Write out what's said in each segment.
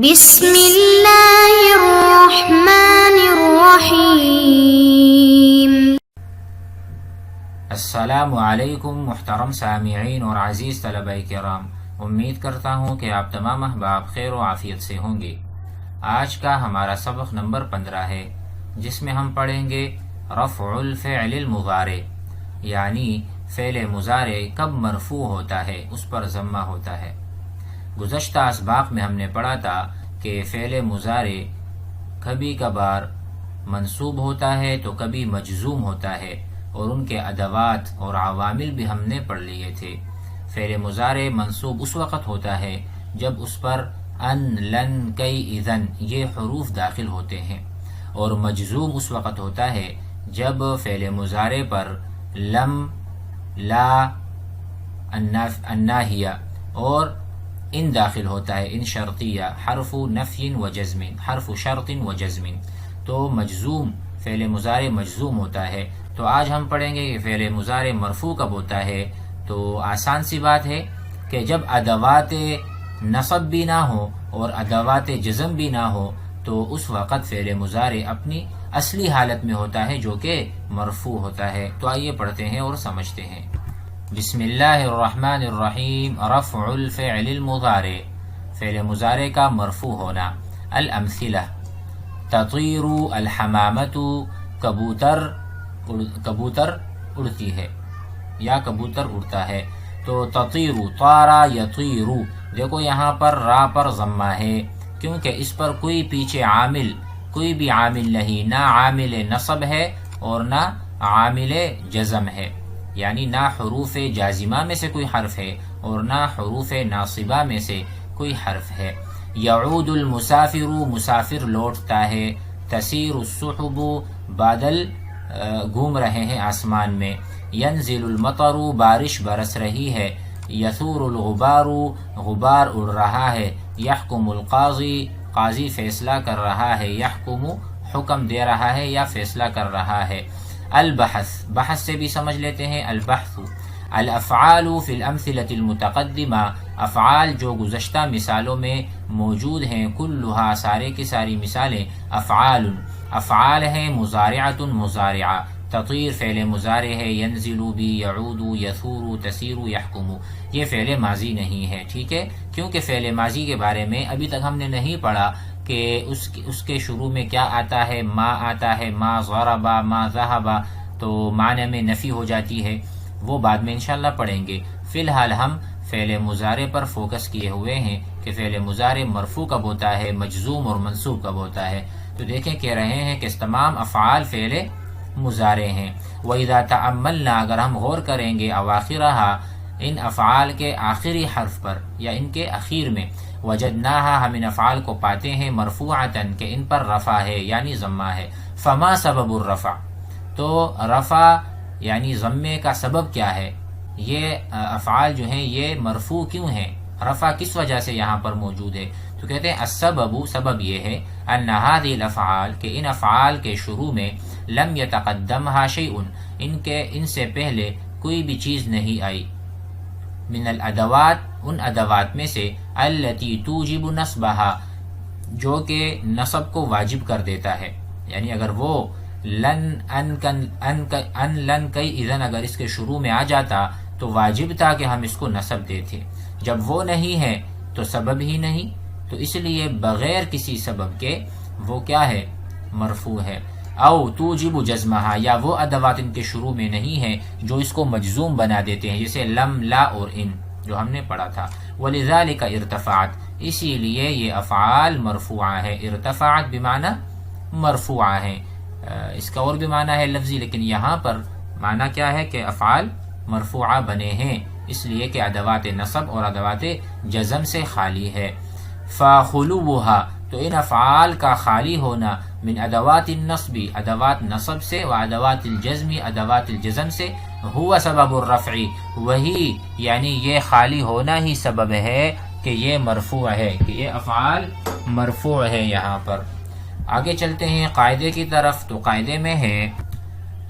بسم اللہ الرحمن الرحیم۔ السلام علیکم محترم سامعین اور عزیز طلبہ کرام، امید کرتا ہوں کہ آپ تمام احباب خیر و عافیت سے ہوں گے۔ آج کا ہمارا سبق نمبر 15 ہے، جس میں ہم پڑھیں گے رفع الفعل المضارع، یعنی فعل مضارع کب مرفوع ہوتا ہے، اس پر ضمہ ہوتا ہے۔ گزشتہ اسباق میں ہم نے پڑھا تھا کہ فعل مضارع کبھی کبھار منصوب ہوتا ہے تو کبھی مجزوم ہوتا ہے، اور ان کے ادوات اور عوامل بھی ہم نے پڑھ لیے تھے۔ فعل مضارع منصوب اس وقت ہوتا ہے جب اس پر ان، لن، کئی، اذن یہ حروف داخل ہوتے ہیں، اور مجزوم اس وقت ہوتا ہے جب فعل مضارع پر لم، لا، الناہیہ اور ان داخل ہوتا ہے، ان شرطیہ، حرف نفی و جزم، حرف شرط و جزم، تو مجزوم فعل مضارع مجزوم ہوتا ہے۔ تو آج ہم پڑھیں گے کہ فعل مضارع مرفوع کب ہوتا ہے۔ تو آسان سی بات ہے کہ جب ادوات نصب بھی نہ ہو اور ادوات جزم بھی نہ ہو تو اس وقت فعل مضارع اپنی اصلی حالت میں ہوتا ہے، جو کہ مرفوع ہوتا ہے۔ تو آئیے پڑھتے ہیں اور سمجھتے ہیں۔ بسم اللہ الرحمن الرحیم۔ رفع الفعل المضارع، فعل مضارع کا مرفوع ہونا۔ الامثلہ: تطیر الحمامۃ، کبوتر اڑتی ہے یا کبوتر اڑتا ہے۔ تو تطیر، طارا یطیر، دیکھو یہاں پر را پر ضمہ ہے، کیونکہ اس پر کوئی پیچھے عامل، کوئی بھی عامل نہیں، نہ عامل نصب ہے اور نہ عامل جزم ہے، یعنی نہ حروف جازمہ میں سے کوئی حرف ہے اور نہ حروف ناصبہ میں سے کوئی حرف ہے۔ یعود المسافر، مسافر لوٹتا ہے۔ تسیر السحب، بادل گھوم رہے ہیں آسمان میں۔ ینزل المطر، بارش برس رہی ہے۔ یثور الغبار، غبار اڑ رہا ہے۔ یحکم القاضی، قاضی فیصلہ کر رہا ہے۔ یحکم، حکم دے رہا ہے یا فیصلہ کر رہا ہے۔ البحث، بحث سے بھی سمجھ لیتے ہیں، البحث۔ الافعال فی الامثلۃ المتقدمہ، افعال جو گزشتہ مثالوں میں موجود ہیں، کلھا، سارے کی ساری مثالیں افعال ہیں، مضارعۃ، مضارعہ۔ تطیر فعل مضارع ہے، ینزل بھی، یعود، یثور، تسیر، یحکم، یہ فعل ماضی نہیں ہے، ٹھیک ہے، کیونکہ فعل ماضی کے بارے میں ابھی تک ہم نے نہیں پڑھا کہ اس کے شروع میں کیا آتا ہے۔ ما آتا ہے، ما ضرب، ما ذهب، تو معنی میں نفی ہو جاتی ہے، وہ بعد میں انشاءاللہ پڑھیں گے۔ فی الحال ہم فعل مضارع پر فوکس کیے ہوئے ہیں کہ فعل مضارع مرفوع کب ہوتا ہے، مجزوم اور منصوب کب ہوتا ہے۔ تو دیکھیں کہہ رہے ہیں کہ تمام افعال فعل مضارع ہیں۔ وَإِذَا تَأَمَّلْنَا، اگر ہم غور کریں گے، اواخرها، ان افعال کے آخری حرف پر یا ان کے اخیر میں، وجدناها، ہم ان افعال کو پاتے ہیں، مرفوعتاً، کہ ان پر رفع ہے یعنی ضمہ ہے۔ فما سبب الرفع، تو رفع یعنی ضمے کا سبب کیا ہے، یہ افعال جو ہیں یہ مرفوع کیوں ہیں، رفع کس وجہ سے یہاں پر موجود ہے؟ تو کہتے ہیں السبب، سبب یہ ہے، ان هذه الافعال، کہ ان افعال کے شروع میں، لم يتقدمها شیء، ان سے پہلے کوئی بھی چیز نہیں آئی، من الادوات، ان ادوات میں سے، التي توجب نصبها، جو کہ نصب کو واجب کر دیتا ہے، یعنی اگر وہ لن، ان، لن، کئی، اذن اگر اس کے شروع میں آ جاتا تو واجب تھا کہ ہم اس کو نصب دیتے، جب وہ نہیں ہے تو سبب ہی نہیں، تو اس لیے بغیر کسی سبب کے وہ کیا ہے، مرفوع ہے۔ او توجب جزمہا، یا وہ ادوات ان کے شروع میں نہیں ہیں جو اس کو مجزوم بنا دیتے ہیں، جیسے لم، لا اور ان جو ہم نے پڑھا تھا۔ ولذالک ارتفعت، اسی لیے یہ افعال مرفوعہ ہے۔ ارتفعت بمعنی مرفوعہ ہے، اس کا اور بھی معنی ہے لفظی، لیکن یہاں پر معنی کیا ہے کہ افعال مرفوعہ بنے ہیں، اس لیے کہ ادوات نصب اور ادوات جزم سے خالی ہے۔ فخلوها، تو ان افعال کا خالی ہونا، من ادوات النصب، ادوات نصب سے، و ادوات الجزم، ادوات الجزم سے، ہوا سبب الرفع، وہی یعنی یہ خالی ہونا ہی سبب ہے کہ یہ مرفوع ہے، کہ یہ افعال مرفوع ہے یہاں پر۔ آگے چلتے ہیں قاعدے کی طرف، تو قاعدے میں ہے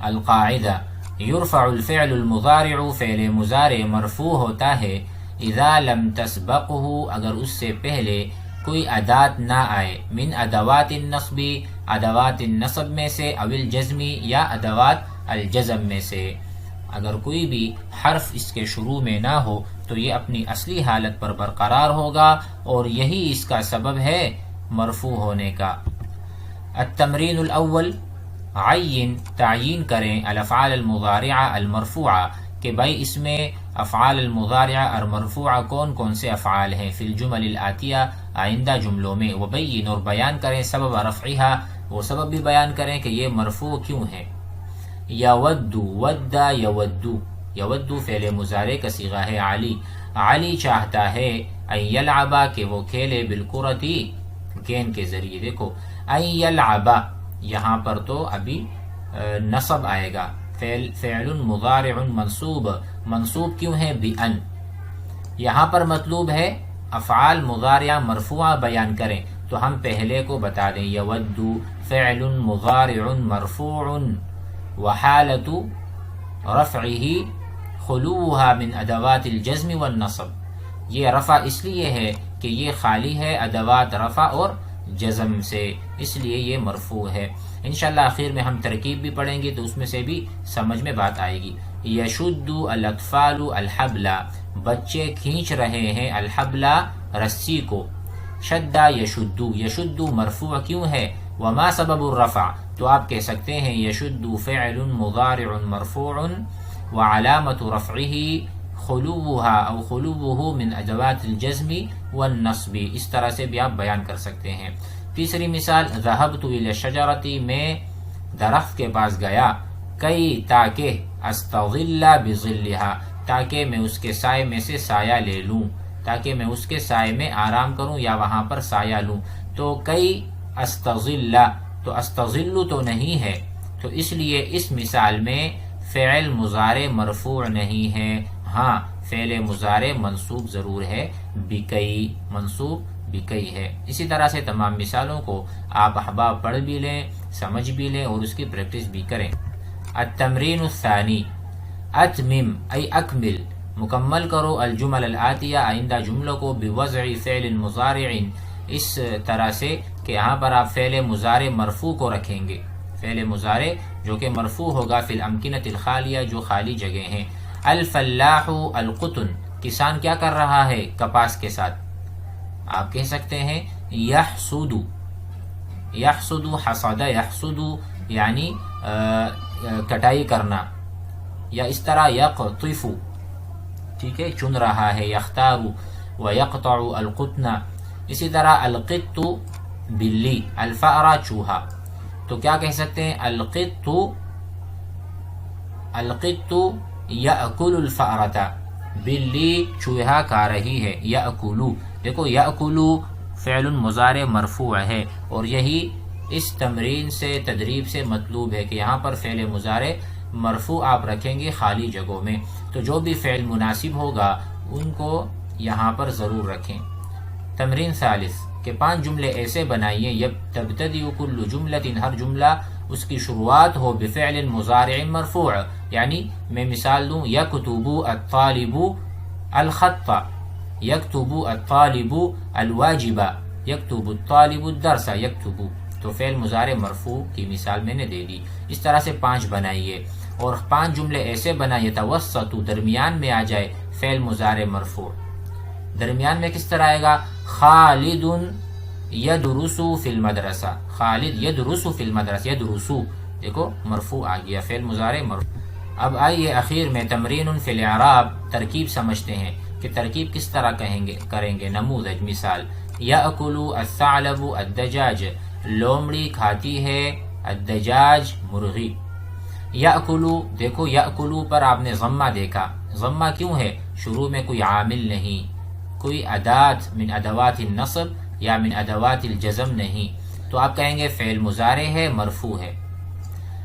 القاعدہ، یرفع الفعل المضارع، فعل مضارع مرفوع ہوتا ہے، اذا لم تسبقه، اگر اس سے پہلے کوئی ادات نہ آئے، من ادوات النصب، ادوات النصب میں سے، او الجزمی، یا ادوات الجزم میں سے، اگر کوئی بھی حرف اس کے شروع میں نہ ہو تو یہ اپنی اصلی حالت پر برقرار ہوگا، اور یہی اس کا سبب ہے مرفوع ہونے کا۔ التمرین الاول، عین، تعیین کریں الافعال المضارعہ المرفوعہ، کہ بھائی اس میں افعال المضارعہ اور مرفوعہ کون کون سے افعال ہیں، فی الجمل الآتیہ، آئندہ جملوں میں، وبین، اور بیان کریں سبب رفعہا، وہ سبب بھی بیان کریں کہ یہ مرفوع کیوں ہے۔ یود، ود، یود، یود فعل مضارع کا صیغہ ہے علی، علی چاہتا ہے، ان یلعبا، کہ وہ کھیلے، بالکرتی، گیند کے ذریعے۔ دیکھو ان یلعبا، یہاں پر تو ابھی نصب آئے گا، فعل مضارع منصوب، منصوب کیوں ہے؟ بأن۔ یہاں پر مطلوب ہے افعال مضارعہ مرفوعہ بیان کریں، تو ہم پہلے کو بتا دیں، یود فعل مضارع مرفوع وحالت رفعہ خلوها من ادوات الجزم والنصب، یہ رفع اس لیے ہے کہ یہ خالی ہے ادوات رفع اور جزم سے، اس لیے یہ مرفوع ہے۔ انشاءاللہ آخر میں ہم ترکیب بھی پڑھیں گے تو اس میں سے بھی سمجھ میں بات آئے گی۔ یشد الاطفال الحبل، بچے کھینچ رہے ہیں، الحبل، رسی کو، شدہ یشد، یشد مرفوع کیوں ہے؟ وما سبب الرفع، تو آپ کہہ سکتے ہیں یشد فعل مضارع مرفوع وعلامت رفعہ خلوها او خلوه من ادوات الجزم والنصب، اس طرح سے بھی آپ بیان کر سکتے ہیں۔ تیسری مثال، ذهبت الى الشجرة، میں درخت کے پاس گیا، کئی، تاکہ، استظل بظلها، تاکہ میں اس کے سائے میں سے سایہ لے لوں، تاکہ میں اس کے سائے میں آرام کروں یا وہاں پر سایہ لوں، تو کئی استظل، تو استظل تو نہیں ہے، تو اس لیے اس مثال میں فعل مضارع مرفوع نہیں ہے، ہاں فعل مضارع منصوب ضرور ہے، بکئی، منصوب بکئی ہے۔ اسی طرح سے تمام مثالوں کو آپ احباب پڑھ بھی لیں، سمجھ بھی لیں اور اس کی پریکٹس بھی کریں۔ التمرین الثانی، اتمم ای اکمل، مکمل کرو، الجمل الآتیہ، آئندہ جملوں کو، بوضع فعل مضارع، اس طرح سے کہ یہاں پر آپ فعل مضارع مرفوع کو رکھیں گے، فعل مضارع جو کہ مرفوع ہوگا فی الامکنۃ الخالیہ، جو خالی جگہ ہیں۔ الفلاح القطن، کسان کیا کر رہا ہے؟ کپاس کے ساتھ، آپ کہہ سکتے ہیں یحصد، یحصد، حصد یحصد، یعنی کٹائی کرنا، یا اس طرح یقطف، ٹھیک ہے، چن رہا ہے، یختار ویقطع القطن۔ اسی طرح القط بلی، الفأر چوہا، تو کیا کہہ سکتے ہیں؟ القط یأکل الفأرۃ، بلی چوہا کھا رہی ہے، یأکل، دیکھو یأکل فعل مضارع مرفوع ہے، اور یہی اس تمرین سے، تدریب سے مطلوب ہے کہ یہاں پر فعل مضارع مرفوع آپ رکھیں گے خالی جگہوں میں، تو جو بھی فعل مناسب ہوگا ان کو یہاں پر ضرور رکھیں۔ تمرین ثالث، کہ 5 جملے ایسے بنائیے، تبتدئ کل جملۃ، ہر جملہ اس کی شروعات ہو بفعل مضارع مرفوع، یعنی میں مثال دوں، یکتب الطالب الخط، یکتب الطالب الواجب، یکتب الطالب الدرس، یکتب، تو فعل مضارع مرفوع کی مثال میں نے دے دی۔ اس طرح سے 5 بنائیے، اور 5 جملے ایسے بنائیے توسط، درمیان میں آ جائے فعل مضارع مرفوع۔ درمیان میں کس طرح آئے گا؟ خالد یدرس فی المدرسہ، خالد یدرس فی المدرسہ، یدرس، دیکھو مرفوع آ گیا، فعل مضارع مرفوع۔ اب آئیے اخیر میں تمرین فی الاعراب، ترکیب سمجھتے ہیں کہ ترکیب کس طرح کریں گے۔ نموذج، مثال، یأکل الثعلب الدجاج، لومڑی کھاتی ہے الدجاج، مرغی۔ یأکل، دیکھو یأکل پر آپ نے ضمہ دیکھا، ضمہ کیوں ہے؟ شروع میں کوئی عامل نہیں، کوئی ادات من ادوات النصب یا من ادوات الجزم نہیں، تو آپ کہیں گے فعل مضارع ہے، مرفوع ہے۔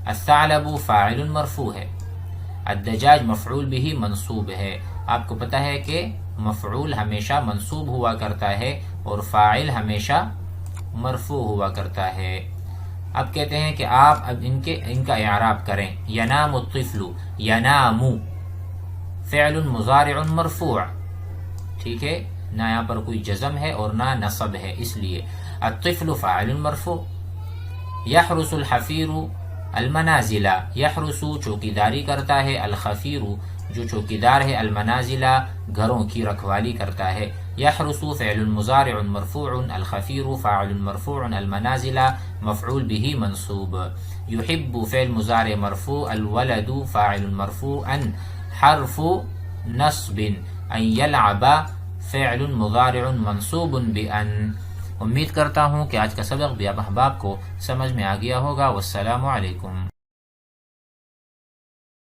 الثعلب فاعل مرفوع ہے، الدجاج مفعول بھی منصوب ہے۔ آپ کو پتہ ہے کہ مفعول ہمیشہ منصوب ہوا کرتا ہے اور فاعل ہمیشہ مرفوع ہوا کرتا ہے۔ اب کہتے ہیں کہ آپ اب ان کا اعراب کریں۔ ینام الطفل، ینام فعل مضارع مرفوع، ٹھیک ہے، نہ یہاں پر کوئی جزم ہے اور نہ نصب ہے، اس لیے الطفل فاعل مرفوع. یحرس الحفیر المنازل، یحرس چوکیداری کرتا ہے، الخفیر جو چوکیدار ہے، المنازل گھروں کی رکھوالی کرتا ہے. یحرس فعل مضارع مرفوع، الخفیر فاعل مرفوع، المنازل مفعول به منصوب. یحب فعل مضارع مرفوع، الولد فاعل مرفوع، ان حرف نصب، ان یلعب فعل مضارع منصوب بان. امید کرتا ہوں کہ آج کا سبق بھی آپ احباب کو سمجھ میں آ گیا ہوگا. والسلام علیکم.